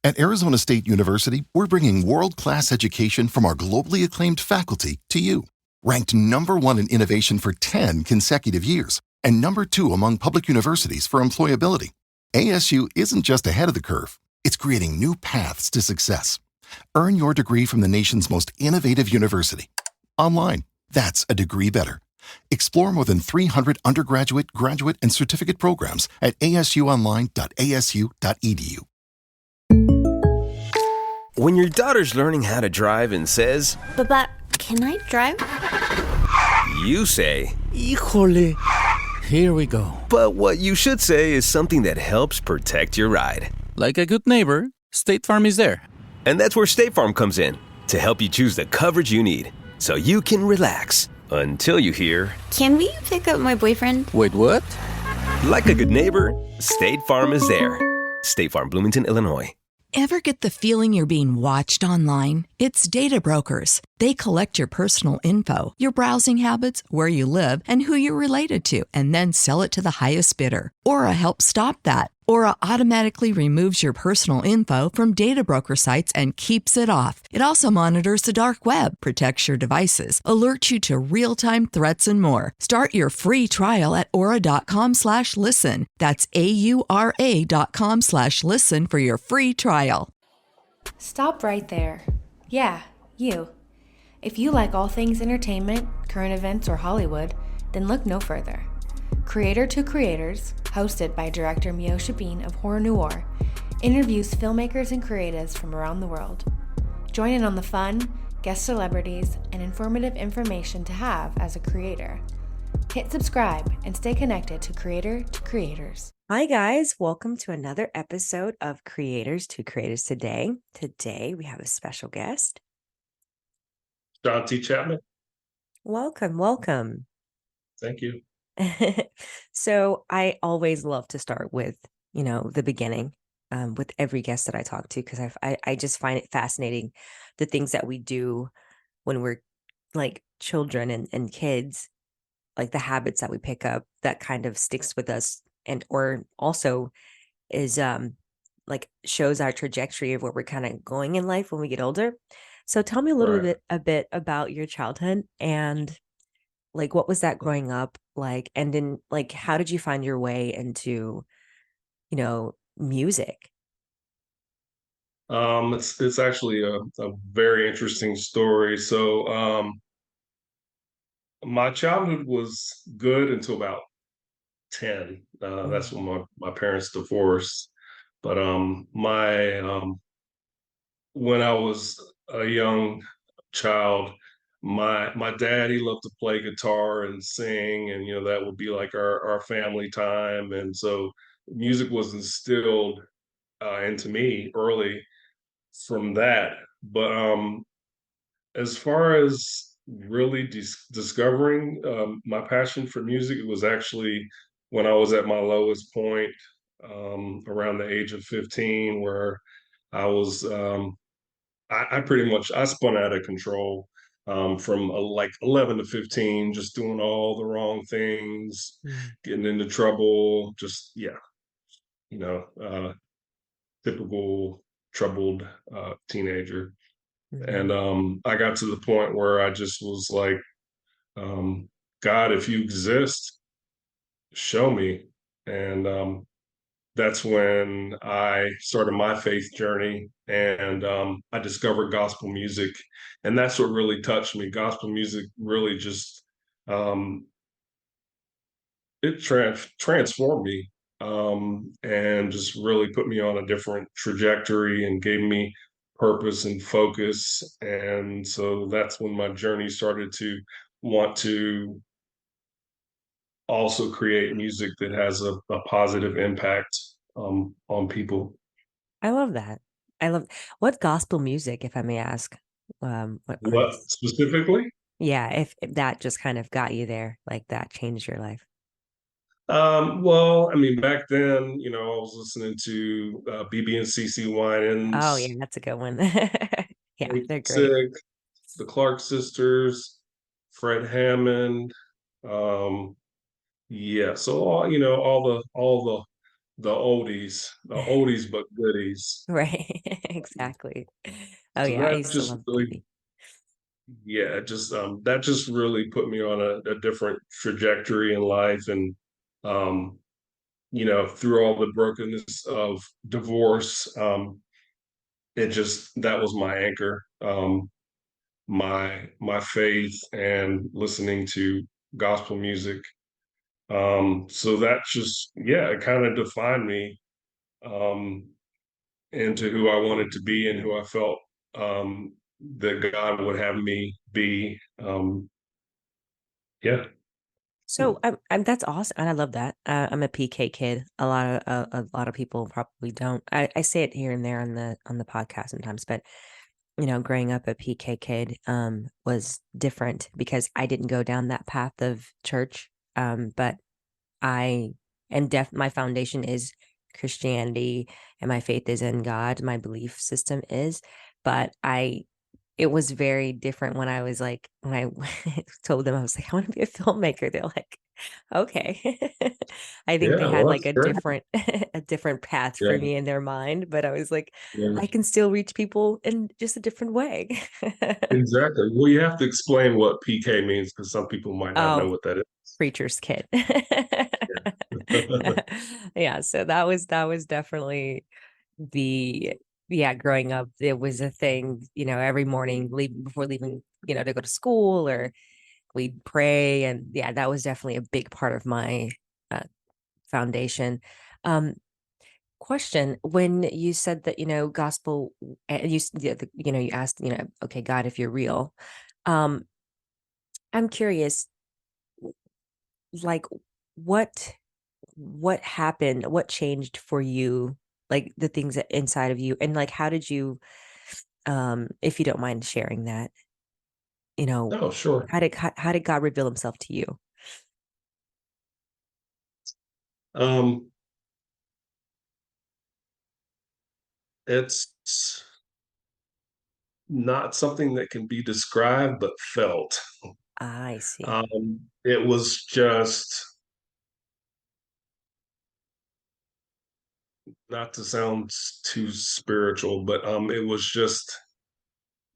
At Arizona State University, we're bringing world-class education from our globally acclaimed faculty to you. Ranked #1 in innovation for 10 consecutive years and #2 among public universities for employability, ASU isn't just ahead of the curve, it's creating new paths to success. Earn your degree from the nation's most innovative university. Online, that's a degree better. Explore more than 300 undergraduate, graduate, and certificate programs at asuonline.asu.edu. When your daughter's learning how to drive and says, But can I drive? you say, Híjole. Here we go. but what you should say is something that helps protect your ride. Like a good neighbor, State Farm is there. And that's where State Farm comes in, to help you choose the coverage you need, so you can relax until you hear, Can we pick up my boyfriend? Wait, what? like a good neighbor, State Farm is there. State Farm, Bloomington, Illinois. Ever get the feeling you're being watched online? It's data brokers. They collect your personal info, your browsing habits, where you live, and who you're related to, and then sell it to the highest bidder. Aura helps stop that. Aura automatically removes your personal info from data broker sites and keeps it off. It also monitors the dark web, protects your devices, alerts you to real-time threats, and more. Start your free trial at aura.com/listen. That's AURA.com/listen for your free trial. Stop right there. Yeah, you. If you like all things entertainment, current events, or Hollywood, then look no further. Creator to Creators, hosted by director Meosha of Horror Noir, interviews filmmakers and creatives from around the world. Join in on the fun, guest celebrities, and informative information to have as a creator. Hit subscribe and stay connected to Creator to Creators. Hi guys, welcome to another episode of Creators to Creators today. Today we have a special guest. Shanti Chapman. Welcome. Thank you. So I always love to start with, the beginning with every guest that I talk to, because I just find it fascinating, the things that we do when we're like children and kids, like the habits that we pick up that kind of sticks with us, and or also is like shows our trajectory of where we're kind of going in life when we get older. So tell me a bit about your childhood, and like what was that growing up like, and then like how did you find your way into music? It's actually a very interesting story. So my childhood was good until about 10. That's when my parents divorced. But my when I was a young child, my dad, he loved to play guitar and sing, and that would be like our family time. And so music was instilled into me early from that. But as far as really discovering my passion for music, it was actually when I was at my lowest point, around the age of 15, where I was I pretty much I spun out of control, from like 11 to 15, just doing all the wrong things, getting into trouble, just you know, uh, typical troubled teenager. And I got to the point where I just was like, God, if you exist, show me. And that's when I started my faith journey, and I discovered gospel music, and that's what really touched me. Gospel music really just um, it transformed me, and just really put me on a different trajectory and gave me purpose and focus. And so that's when my journey started to want to also create music that has a positive impact on people. I love that. I love what gospel music, if I may ask. What What specifically? Yeah, if that just kind of got you there, like that changed your life. Well, I mean, back then, I was listening to BB and CC Oh Winans, yeah, that's a good one. Yeah, they're great. Sick, the Clark sisters, Fred Hammond. Um, yeah, so all the oldies but goodies. Right. Exactly. Oh So yeah, I that used to just love really, Bluey. yeah, just that just really put me on a different trajectory in life, and um, through all the brokenness of divorce, it just that was my anchor, my faith, and listening to gospel music. So that just, yeah, it kind of defined me, um, into who I wanted to be and who I felt, that God would have me be. Yeah. So I'm that's awesome, and I love that. I'm a PK kid. A lot of people probably don't. I say it here and there on the podcast sometimes, but growing up a PK kid was different because I didn't go down that path of church. But I am my foundation is Christianity and my faith is in God. My belief system is, but it was very different when I was like, when I told them, I was like, I want to be a filmmaker. They're like, okay. I think they Yeah, had well, like that's a great. different path for Yeah, me in their mind, but I was like, yeah, I can still reach people in just a different way. exactly. Well, you have to explain what PK means because some people might not know Oh, what that is. preacher's kid. Yeah. Yeah, so that was definitely the yeah, growing up, it was a thing, every morning before leaving, to go to school, or we'd pray, and yeah, that was definitely a big part of my uh, foundation. Um, Question: when you said that, gospel, and you asked, okay, God, if you're real, um, I'm curious, like, what what happened, what changed for you, like the things that inside of you, and like how did you, if you don't mind sharing that, you know Oh, sure. how did God reveal himself to you? Um, it's not something that can be described, but felt. I see. It was just, not to sound too spiritual, but it was just,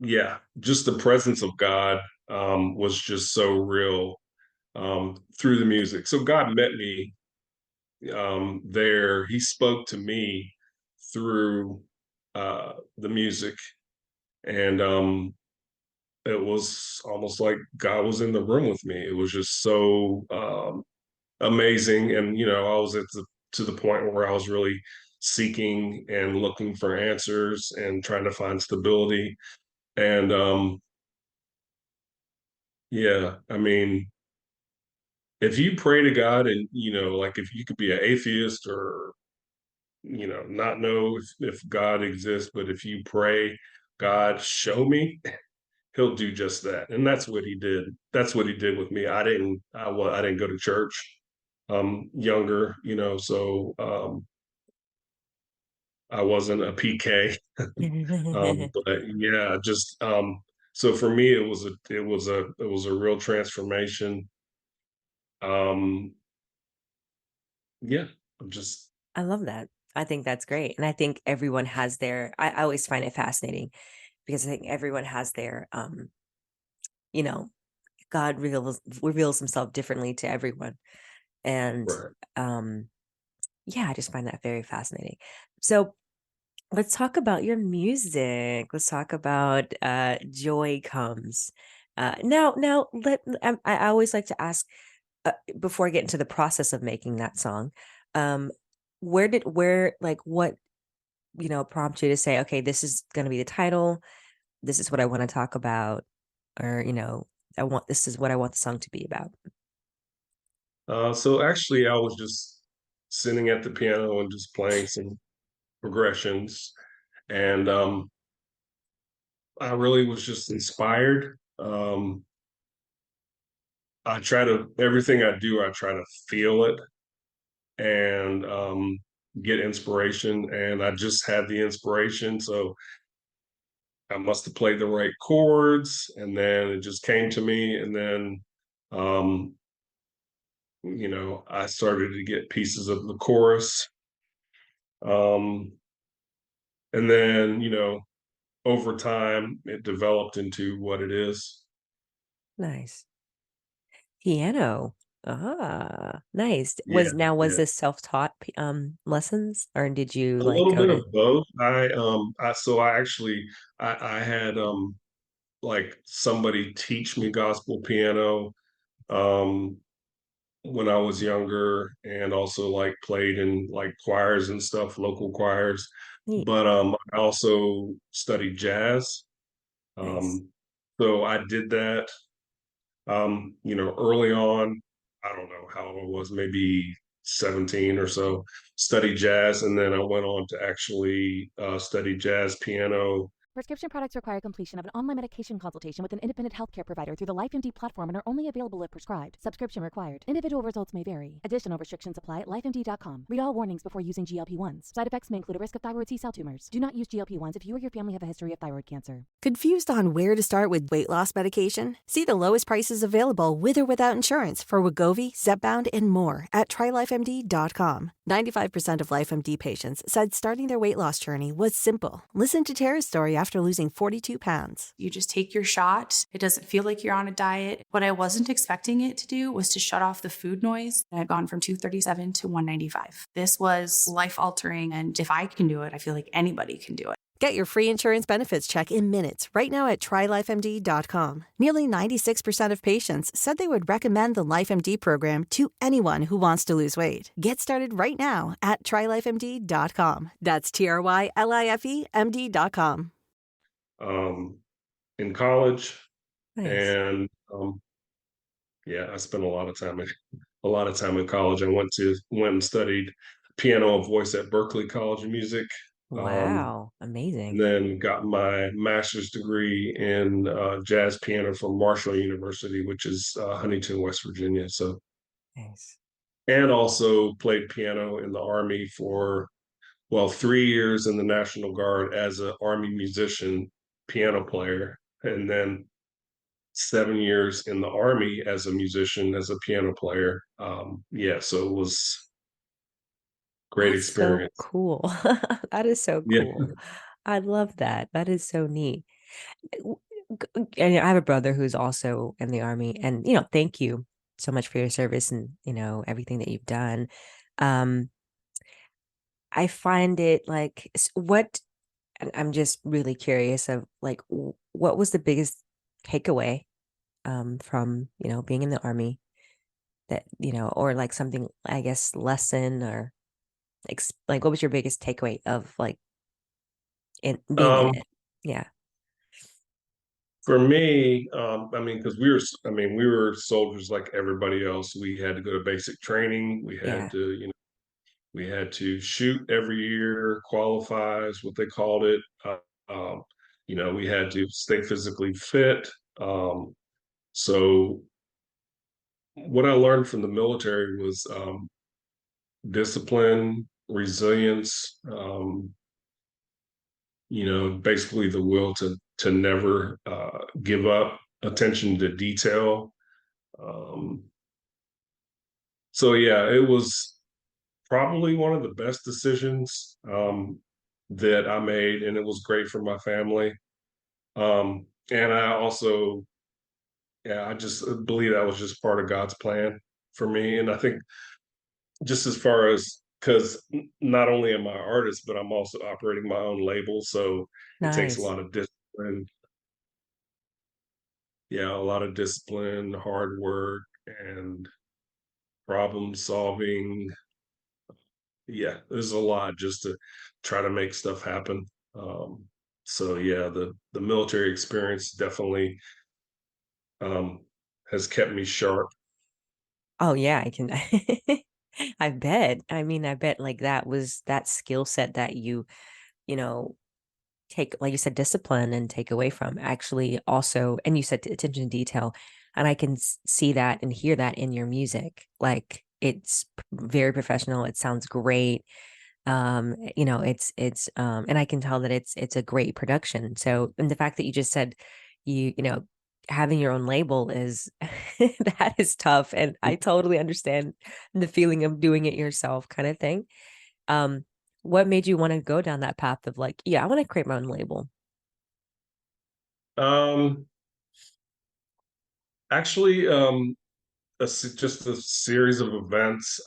yeah, just the presence of God, was just so real, through the music. So God met me, there. He spoke to me through the music, and it was almost like God was in the room with me. It was just so, amazing, and I was to the point where I was really seeking and looking for answers and trying to find stability. And yeah, I mean, if you pray to God, and like, if you could be an atheist, or not know if God exists, but if you pray, God, show me, he'll do just that. And that's what he did. That's what he did with me. I didn't go to church, younger, so I wasn't a PK. But yeah, just, so for me, it was a real transformation. Um, yeah, I'm just I love that. I think that's great, and I think everyone has their, I always find it fascinating because I think everyone has their, you know God reveals himself differently to everyone, and right. um yeah, I just find that very fascinating. So let's talk about your music. Let's talk about Joy Comes. Now I always like to ask, before I get into the process of making that song, um where like what prompt you to say, okay, this is going to be the title, this is what I want to talk about, or this is what I want the song to be about. So actually, I was just sitting at the piano and just playing some progressions, and I really was just inspired. I try to everything I do, I try to feel it, and get inspiration, and I just had the inspiration, so I must have played the right chords, and then it just came to me, and then I started to get pieces of the chorus, Um, and then, over time, it developed into what it is. Nice. Piano. Ah, nice. Yeah, Was yeah. this self-taught lessons, or did you A like little go bit to? of both. I actually I had like somebody teach me gospel piano um when I was younger, and also like played in like choirs and stuff, local choirs. Neat. But I also studied jazz. Nice. Um so I did that early on. I don't know how old I was, maybe 17 or so, studied jazz, and then I went on to actually study jazz piano. Prescription products require completion of an online medication consultation with an independent healthcare provider through the LifeMD platform and are only available if prescribed. Subscription required. Individual results may vary. Additional restrictions apply at lifemd.com. Read all warnings before using GLP-1s. Side effects may include a risk of thyroid C-cell tumors. Do not use GLP-1s if you or your family have a history of thyroid cancer. Confused on where to start with weight loss medication? See the lowest prices available with or without insurance for Wegovy, Zepbound, and more at trylifemd.com. 95% of LifeMD patients said starting their weight loss journey was simple. Listen to Tara's story after losing 42 pounds. You just take your shot. It doesn't feel like you're on a diet. What I wasn't expecting it to do was to shut off the food noise. I'd gone from 237 to 195. This was life altering. And if I can do it, I feel like anybody can do it. Get your free insurance benefits check in minutes right now at trylifemd.com. Nearly 96% of patients said they would recommend the LifeMD program to anyone who wants to lose weight. Get started right now at trylifemd.com. That's TRYLIFEMD.com. In college, Nice. and I spent a lot of time in college. I went and studied piano and voice at Berklee College of Music. Wow. And Amazing. then got my master's degree in jazz piano from Marshall University, which is Huntington, West Virginia. So, Nice. and also played piano in the Army for, well, 3 years in the National Guard as an Army musician piano player, and then 7 years in the Army as a musician, as a piano player. So it was great That's so experience. cool. That is so Yeah. cool. I love that. That is so neat. And I have a brother who's also in the Army, and thank you so much for your service and everything that you've done. I find it like I'm just really curious of like what was the biggest takeaway from being in the Army that or like something, I guess, lesson or like what was your biggest takeaway of like in being in Um, it? Yeah. For me, because we were soldiers like everybody else. We had to go to basic training. Yeah. We had to shoot every year, qualify is what they called it. Um, we had to stay physically fit. So what I learned from the military was discipline, resilience, basically the will to never give up, attention to detail. Um, it was probably one of the best decisions that I made, and it was great for my family. And I also, I just believe that was just part of God's plan for me. And I think just as far as, because not only am I an artist, but I'm also operating my own label, so it takes a Nice. lot of discipline. Yeah, a lot of discipline, hard work, and problem solving. Yeah, there's a lot just to try to make stuff happen. The military experience definitely has kept me sharp. Oh yeah, I can. I bet. I mean, I bet like that skill set that you know, take, like you said, discipline and take away from actually also, and you said attention to detail, and I can see that and hear that in your music. Like it's very professional. It sounds great. And I can tell that it's a great production. So, and the fact that you just said having your own label is that is tough, and I totally understand the feeling of doing it yourself kind of thing. um What made you want to go down that path of like, yeah, I want to create my own label? Um, actually, just a series of events.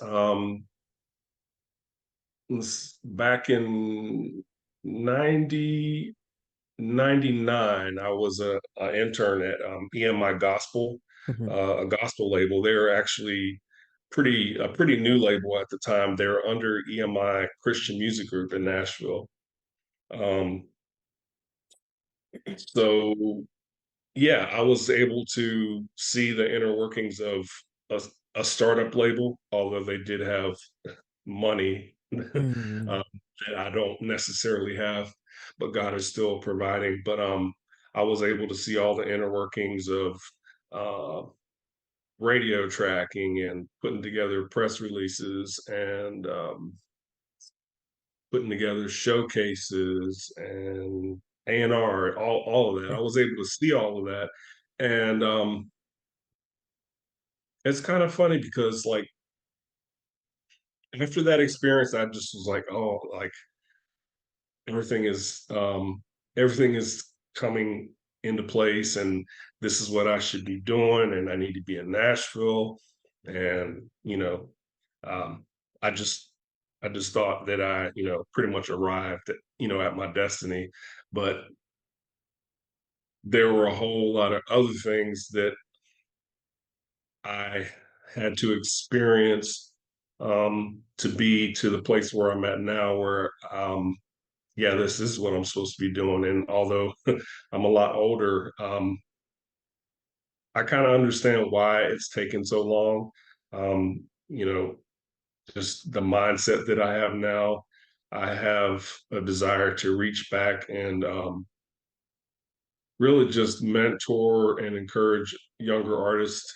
Back in 90 99, I was a intern at EMI Gospel, Mhm. a gospel label. They were actually a pretty new label at the time. They were under EMI Christian Music Group in Nashville. Um, so yeah, I was able to see the inner workings of a, a startup label, although they did have money Mm. that I don't necessarily have, but God is still providing. But I was able to see all the inner workings of uh, radio tracking and putting together press releases and putting together showcases and A&R, all of that. I was able to see all of that, and it's kind of funny because like after that experience, I just was like, oh, like everything is um everything is coming into place, and this is what I should be doing, and I need to be in Nashville. And um I just I just thought that I pretty much arrived at at my destiny. But there were a whole lot of other things that I had to experience to be to the place where I'm at now, where yeah, this is what I'm supposed to be doing. And although I'm a lot older, I kind of understand why it's taken so long. Um, you know, just the mindset that I have now, I have a desire to reach back and really just mentor and encourage younger artists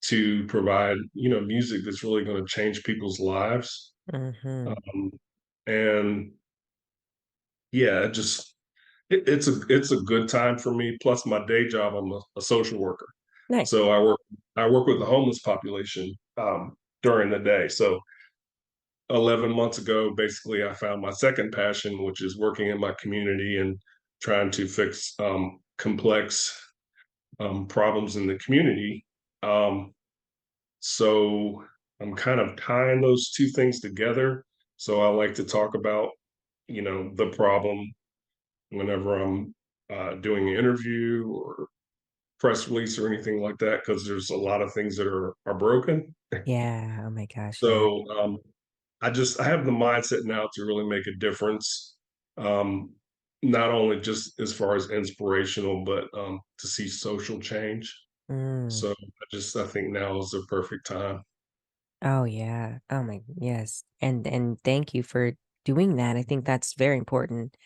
to provide, music that's really going to change people's lives. Hmm. Um, and yeah, it's a good time for me. Plus, my day job, I'm a social worker, Nice. so I work with the homeless population during the day. So 11 months ago, basically, I found my second passion, which is working in my community and trying to fix complex problems in the community. Um, so I'm kind of tying those two things together. So I like to talk about, the problem whenever I'm doing an interview or press release or anything like that, because there's a lot of things that are broken. Yeah. Oh my gosh. Yeah. So I have the mindset now to really make a difference, um, not only just as far as inspirational, but to see social change. Mm. So I think now is the perfect time. Oh yeah. Oh my yes. And thank you for doing that. I think that's very important.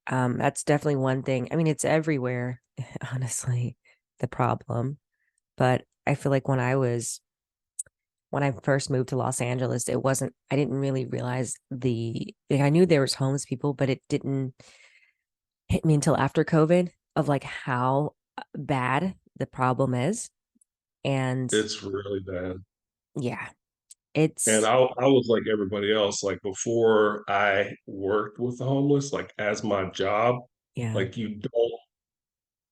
That's definitely one thing. I mean, it's everywhere, honestly, the problem. But I feel like when I first moved to Los Angeles, I didn't really realize like, I knew there was homeless people, but it didn't hit me until after COVID of like how bad the problem is. And It's really bad. yeah, And it's, I was like everybody else, like before I worked with the homeless, like as my job, yeah. like you don't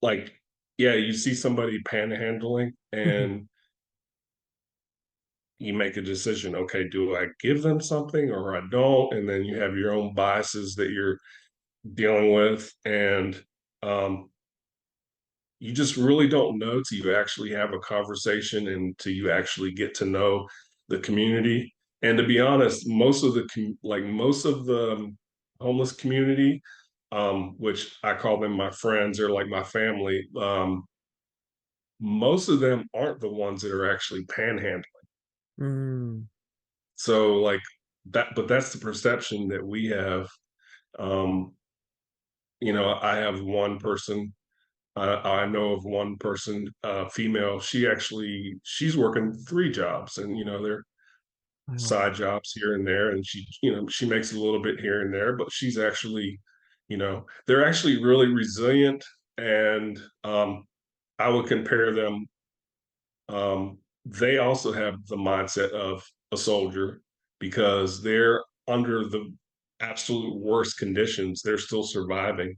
like, yeah, you see somebody panhandling Mhm. and you make a decision, okay, do I give them something or I don't? And then you have your own biases that you're dealing with. And um, you just really don't know till you actually have a conversation and till you actually get to know the community. And to be honest, most of the homeless community, which I call them my friends, they're like my family. Most of them aren't the ones that are actually panhandling. Mm. So like that, but that's the perception that we have. Um, I have one person. I know of one person, female. She's working three jobs, and they're Wow. side jobs here and there, and she makes a little bit here and there, but she's actually, they're actually really resilient, and I would compare them. They also have the mindset of a soldier because they're under the absolute worst conditions, they're still surviving.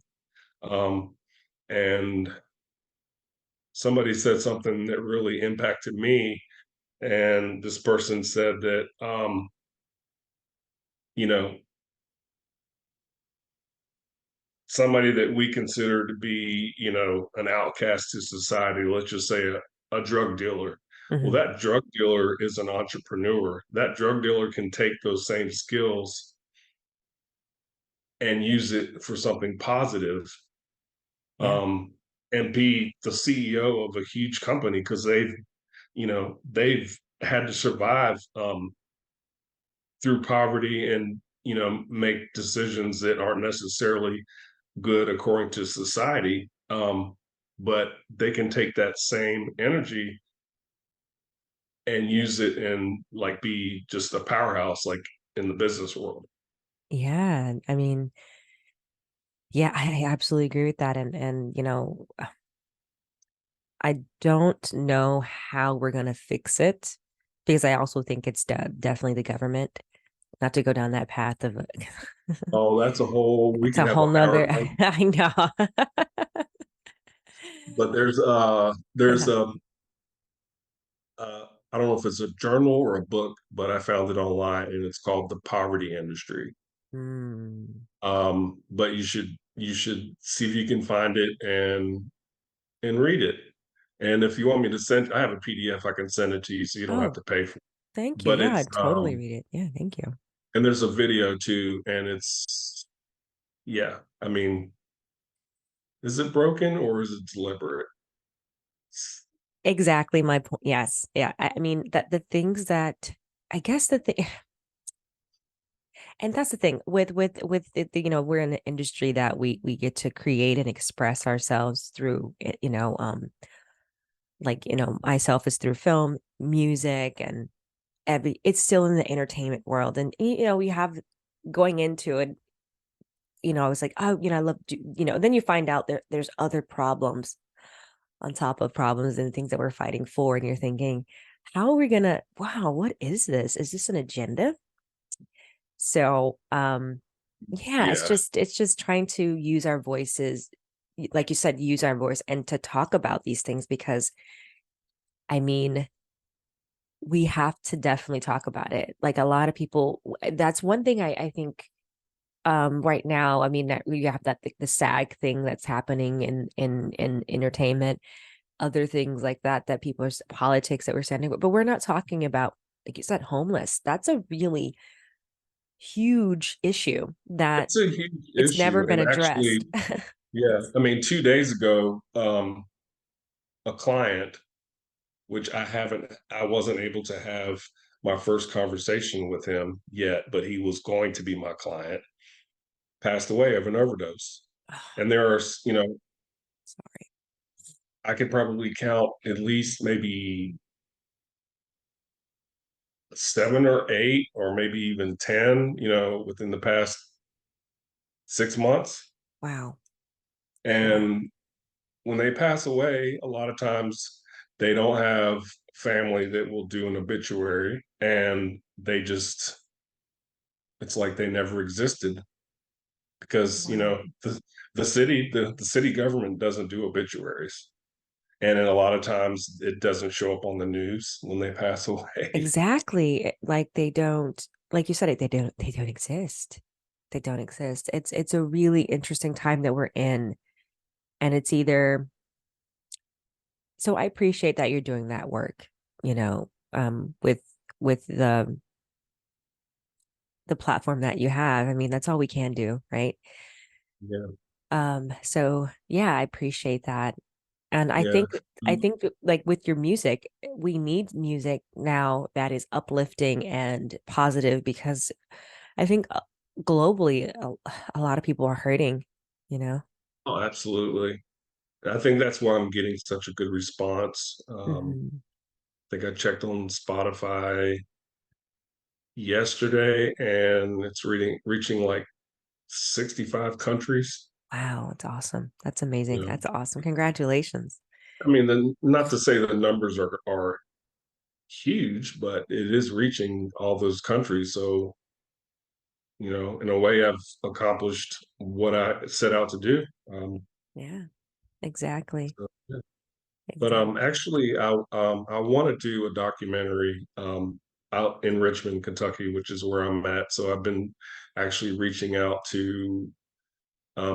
And somebody said something that really impacted me. And this person said that, you know, somebody that we consider to be, you know, an outcast to society, let's just say a drug dealer. Well, Mhm. that drug dealer is an entrepreneur. That drug dealer can take those same skills and use it for something positive, Yeah. um, and be the CEO of a huge company because they've had to survive through poverty and make decisions that aren't necessarily good according to society. But they can take that same energy and use it and like be just a powerhouse like in the business world. Yeah. I mean, yeah, I absolutely agree with that. And I don't know how we're gonna fix it because I also think it's definitely the government. Not to go down that path of Oh, that's a whole we it's could a have whole an hour nother long. I know. But there's I don't know if it's a journal or a book, but I found it online and it's called The Poverty Industry. Hmm. But you should see if you can find it and read it. And if you want me to send, I have a PDF, I can send it to you so you don't have Oh, to pay for it. thank you. But Yeah, it's I'd totally read it. Yeah, thank you. and there's a video too, and it's yeah, I mean, is it broken or is it deliberate? Exactly my point. Yes. Yeah. I mean that the things that I guess the thing and that's the thing with we're in an industry that we get to create and express ourselves through like myself is through film, music, and it's still in the entertainment world. And we have going into it, I was like, oh, I love then you find out there's other problems on top of problems and things that we're fighting for, and you're thinking, how are we gonna, wow, what is this? Is this an agenda? So yeah, Yeah. it's just trying to use our voices, like you said, use our voice and to talk about these things, because I mean, we have to definitely talk about it. Like a lot of people, that's one thing I think right now. I mean, that we have that the SAG thing that's happening in entertainment, other things like that people are politics that we're standing with, but we're not talking about, like you said, homeless. That's a really huge issue that It's a huge it's never issue. been And addressed. actually, yeah, I mean, 2 days ago, a client, which I wasn't able to have my first conversation with him yet, but he was going to be my client, passed away of an overdose. And there are, Sorry. I could probably count at least maybe 7 or 8 or maybe even 10, within the past 6 months. Wow. Wow. And when they pass away, a lot of times they don't have family that will do an obituary and it's like they never existed because, Wow. the city government doesn't do obituaries. And then a lot of times it doesn't show up on the news when they pass away. Exactly. Like they don't, like you said, they don't exist. They don't exist. It's a really interesting time that we're in. And it's either, so I appreciate that you're doing that work, with the platform that you have. I mean, that's all we can do, right? Yeah. So yeah, I appreciate that. And I Yeah. think like with your music, we need music now that is uplifting and positive, because I think globally a lot of people are hurting, you know. Oh, absolutely. I think that's why I'm getting such a good response. Mhm. I think I checked on Spotify yesterday and it's reaching like 65 countries. Wow, it's awesome. That's amazing. You know, That's awesome. Congratulations. I mean, not to say the numbers are huge, but it is reaching all those countries. So in a way, I've accomplished what I set out to do. Yeah, exactly. So, yeah. But Exactly. actually, I want to do a documentary out in Richmond, Kentucky, which is where I'm at. So I've been actually reaching out to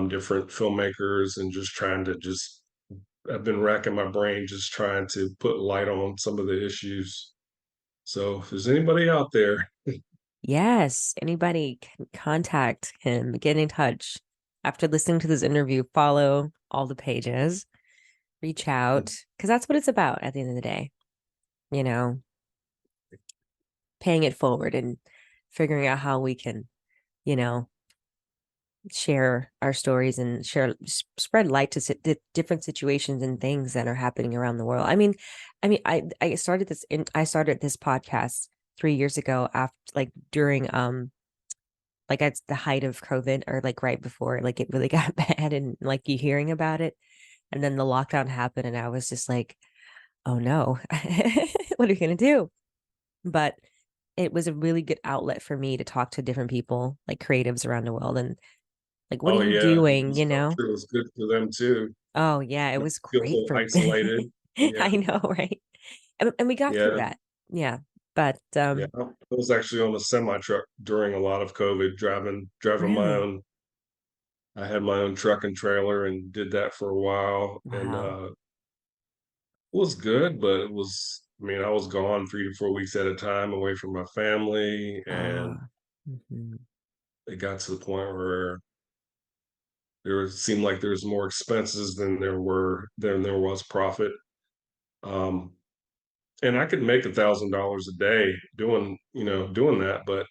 different filmmakers and just trying to just I've been racking my brain just trying to put light on some of the issues. So if there's anybody out there, Yes, anybody can contact him, get in touch. After listening to this interview, follow all the pages, reach out, because that's what it's about at the end of the day, you know, paying it forward and figuring out how we can, you know, share our stories and spread light to different situations and things that are happening around the world. I started this podcast 3 years ago after like during like at the height of COVID or like right before like it really got bad and like you hearing about it. And then the lockdown happened and I was just like, oh no, what are we gonna do? But it was a really good outlet for me to talk to different people, like creatives around the world and like, what are oh you yeah, doing? I'm sure it's good for them too. Oh yeah, it Not was feel great so for isolated. Yeah, I know, right? And we got through yeah, that. Yeah. But yeah. I was actually on a semi truck during a lot of COVID, driving my really, own. I had my own truck and trailer and did that for a while, and wow. it was good, but it was. I mean, I was gone 3 to 4 weeks at a time away from my family, and Mhm. it got to the point where seemed like there was more expenses than there was profit. Um, and I could make $1,000 a day doing that, but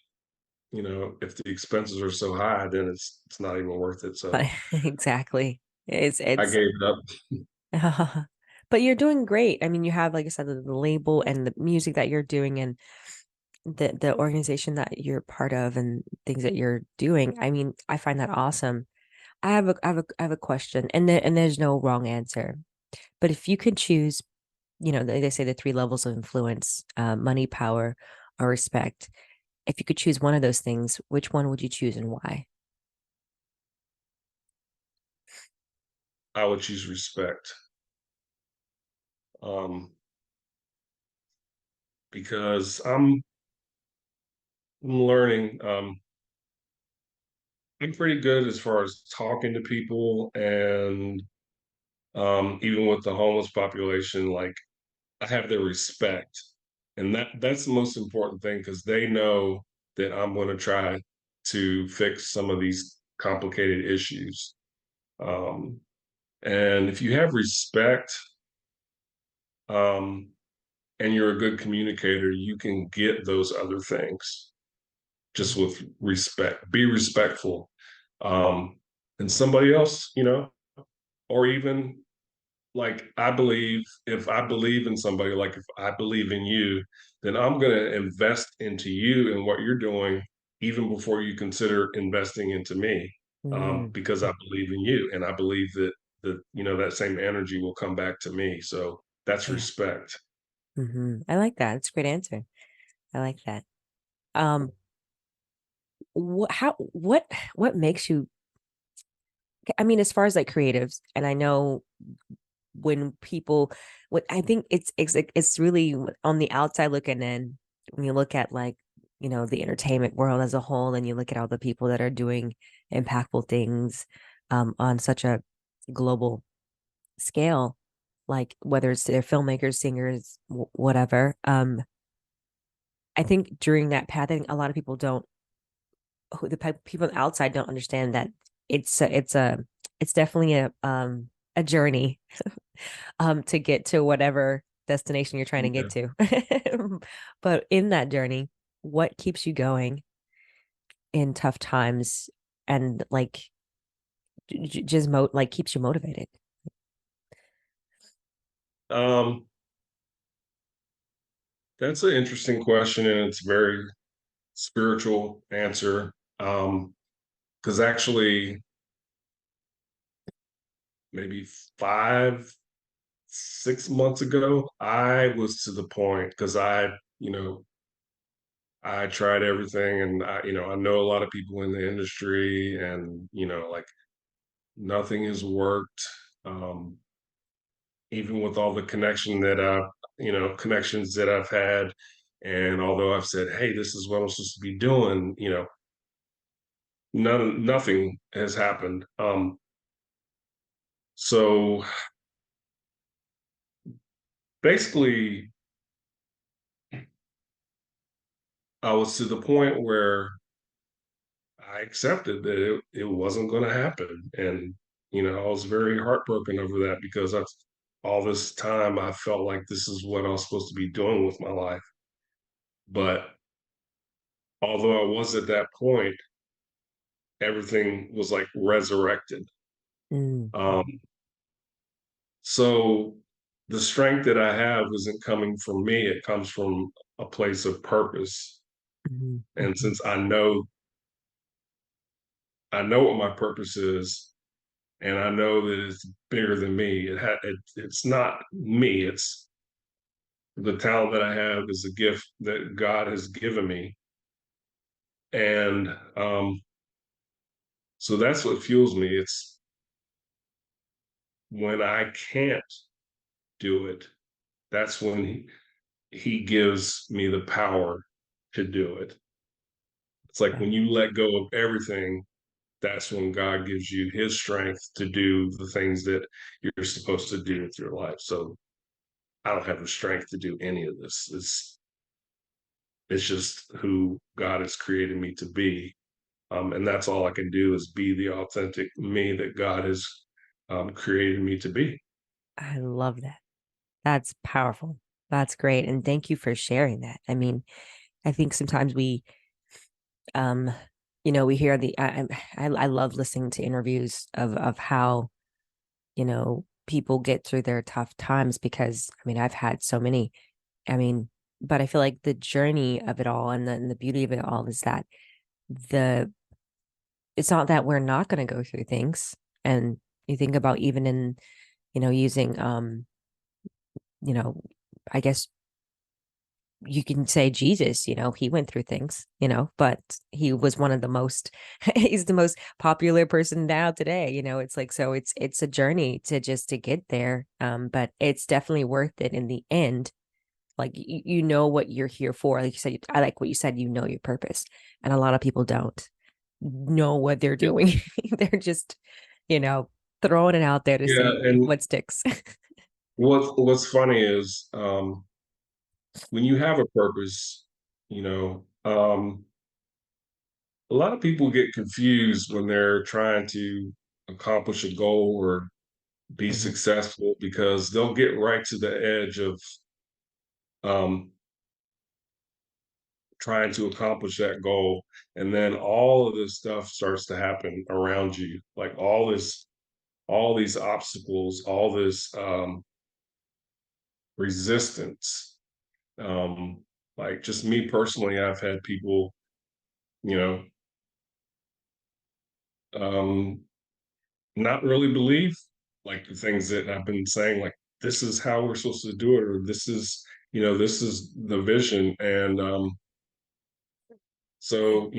if the expenses are so high, then it's not even worth it. So But exactly. I It's gave it up. but you're doing great. I mean, you have, like I said, the label and the music that you're doing and the organization that you're part of and things that you're doing. I mean, I find that awesome. I have a question, and there's no wrong answer. But if you could choose, they say the three levels of influence, money, power, or respect. If you could choose one of those things, which one would you choose and why? I would choose respect, um, because I'm learning. I'm pretty good as far as talking to people, and even with the homeless population, like I have their respect, and that's the most important thing because they know that I'm going to try to fix some of these complicated issues. Um, and if you have respect, um, and you're a good communicator, you can get those other things just with respect. Be respectful, and somebody else, or even like if I believe in somebody, like if I believe in you, then I'm going to invest into you and what you're doing even before you consider investing into me, Mm, because I believe in you and I believe that same energy will come back to me. So that's yeah. respect. I like that. It's a great answer. I like that. Um, what makes you, I mean, as far as like creatives, and I know when people, what I think it's really on the outside looking in, when you look at like, the entertainment world as a whole, and you look at all the people that are doing impactful things, on such a global scale, like whether it's they're filmmakers, singers, whatever. I think during that path, I think a lot of people don't, who people outside don't understand that it's definitely a journey to get to whatever destination you're trying to get Yeah. to. But in that journey, what keeps you going in tough times and like just like keeps you motivated? Um, that's an interesting question, and it's a very spiritual answer. Because actually, maybe 5, 6 months ago, I was to the point because you know, I tried everything, and I know a lot of people in the industry, and like nothing has worked. Um, Even with all the connections that I've had, and although I've said, "Hey, this is what I'm supposed to be doing," nothing has happened. So basically, I was to the point where I accepted that it wasn't going to happen, and I was very heartbroken over that because all this time I felt like this is what I was supposed to be doing with my life. But although I was at that point, everything was like resurrected. Mm, Um, so the strength that I have isn't coming from me; it comes from a place of purpose. mhm, And mhm. since I know what my purpose is, and I know that it's bigger than me. It's not me. It's the talent that I have is a gift that God has given me, and so that's what fuels me. It's when I can't do it, that's when he gives me the power to do it. It's like Yeah. when you let go of everything, that's when God gives you his strength to do the things that you're supposed to do with your life. So I don't have the strength to do any of this. It's just who God has created me to be. And that's all I can do is be the authentic me that God has created me to be. I love that. That's powerful. That's great. And thank you for sharing that. I mean, I think sometimes um, we hear I love listening to interviews of how, people get through their tough times because, I mean, I've had so many. I mean, but I feel like the journey of it all and the beauty of it all is that the it's not that we're not going to go through things. And you think about even in, using you know, I guess you can say Jesus, he went through things, but he was one of the most he's the most popular person now today, it's like, so it's a journey to get there. But it's definitely worth it in the end. Like you know what you're here for. Like you said, I like what you said, your purpose. And a lot of people don't know what they're Yeah, doing. They're just, you know, throwing it out there to yeah. see And what sticks. what's funny is when you have a purpose, you know, a lot of people get confused when they're trying to accomplish a goal or be Mhm. successful because they'll get right to the edge of um, trying to accomplish that goal, and then all of this stuff starts to happen around you, like all these obstacles, all this resistance. Um, like just me personally, I've had people, you know, um, not really believe like the things that I've been saying, like this is how we're supposed to do it, or this is the vision. And so,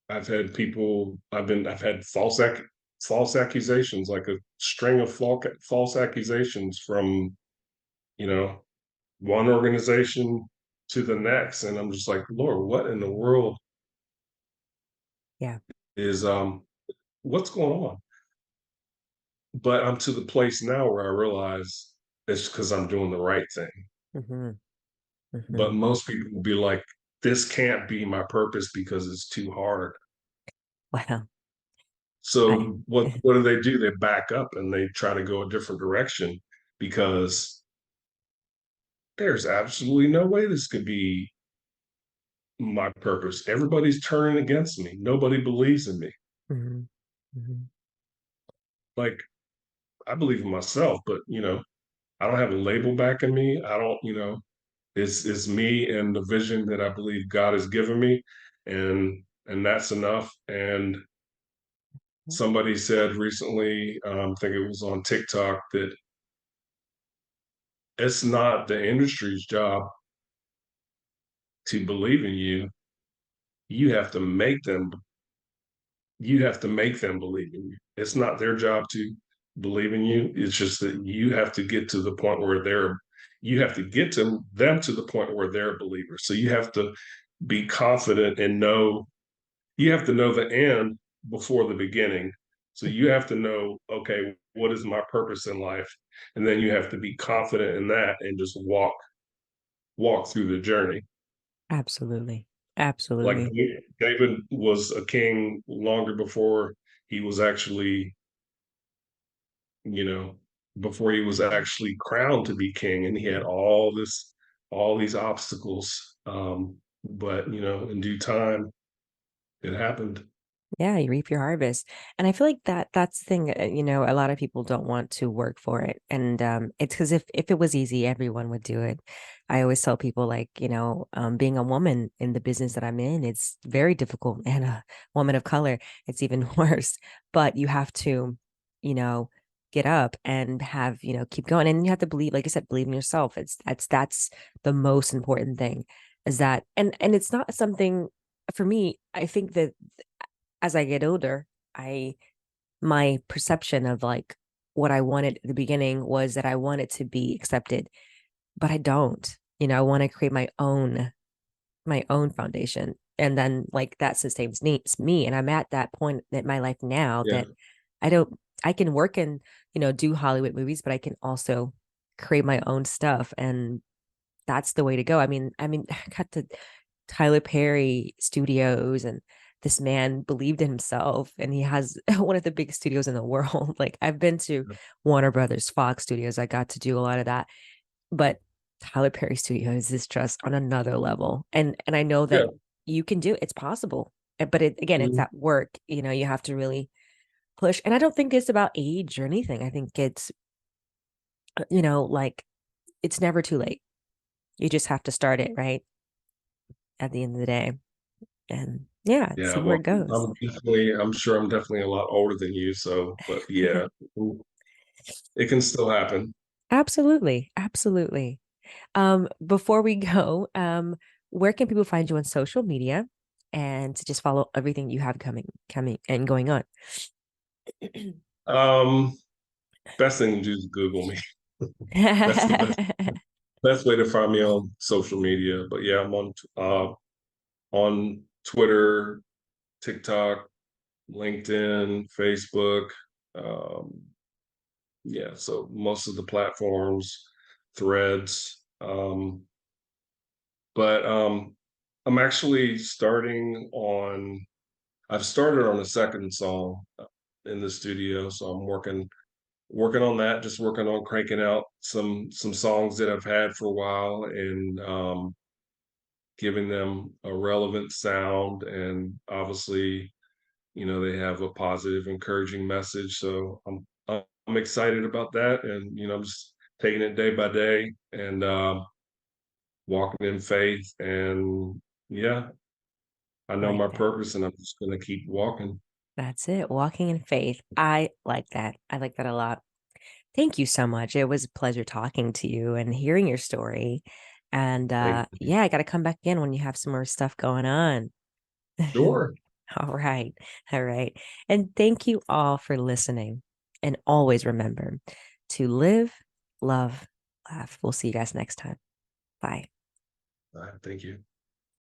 I've had false accusations, like a string of false accusations from, you know, one organization to the next. And I'm just like, Lord, what in the world Yeah. is what's going on? But I'm to the place now where I realize it's because I'm doing the right thing. Hmm. But Hmm. most people will be like, this can't be my purpose because it's too hard. Wow. I, So what do? They back up and they try to go a different direction because there's absolutely no way this could be my purpose. Everybody's turning against me. Nobody believes in me. hmm. Hmm. Like I believe in myself, but I don't have a label backing me. I don't, it's me and the vision that I believe God has given me, and that's enough. And somebody said recently, I think it was on TikTok, that it's not the industry's job to believe in you, you have to make them believe in you. It's not their job to believe in you. It's just that you have to get to the point where you have to get to them to the point where they're believers. So you have to be confident and you have to know the end before the beginning. So you have to know, okay, what is my purpose in life? And then you have to be confident in that and just walk through the journey. Absolutely. Like Absolutely. David was a king longer before he was actually, you know, before he was actually crowned to be king, and he had all these obstacles. But in due time, it happened. Yeah, you reap your harvest. And I feel like that's the thing, a lot of people don't want to work for it. And it's because if it was easy, everyone would do it. I always tell people like, being a woman in the business that I'm in, it's very difficult. And a woman of color, it's even worse. But you have to, you know, get up and have, keep going. And you have to believe, like I said, believe in yourself. That's the most important thing is that, and it's not something for me. I think that as I get older, my perception of like what I wanted at the beginning was that I wanted to be accepted, but I don't. I want to create my own foundation. And then like that sustains me. And I'm at that point in my life now Yeah. that I can work and, do Hollywood movies, but I can also create my own stuff. And that's the way to go. I got the Tyler Perry studios, and this man believed in himself, and he has one of the biggest studios in the world. Like I've been to Warner Brothers, Fox Studios. I got to do a lot of that, but Tyler Perry Studios is just on another level. And I know that Yeah. you can do it. It's possible. But again, it's Mhm. that work, you have to really push. And I don't think it's about age or anything. I think it's, like it's never too late. You just have to start it right at the end of the day. And yeah, Yeah. see where Well, it goes. I'm sure I'm definitely a lot older than you. So, but yeah, it can still happen. Absolutely. Absolutely. Before we go, where can people find you on social media and to just follow everything you have coming and going on? Um, Best thing to do is Google me. That's the best way to find me on social media. But yeah, I'm on Twitter, TikTok, LinkedIn, Facebook. Um, yeah, so most of the platforms, threads. But I'm actually I've started on a second song in the studio, so I'm working on that, just working on cranking out some songs that I've had for a while, and giving them a relevant sound, and obviously, they have a positive, encouraging message. So I'm excited about that, and I'm just taking it day by day, and walking in faith, and yeah, I know Like my that. purpose, and I'm just gonna keep walking. That's it. Walking in faith. I like that. I like that a lot. Thank you so much. It was a pleasure talking to you and hearing your story. And Thank you. yeah, I got to come back in when you have some more stuff going on. Sure. All right. All right. And thank you all for listening. And always remember to live, love, laugh. We'll see you guys next time. Bye. All right, thank you.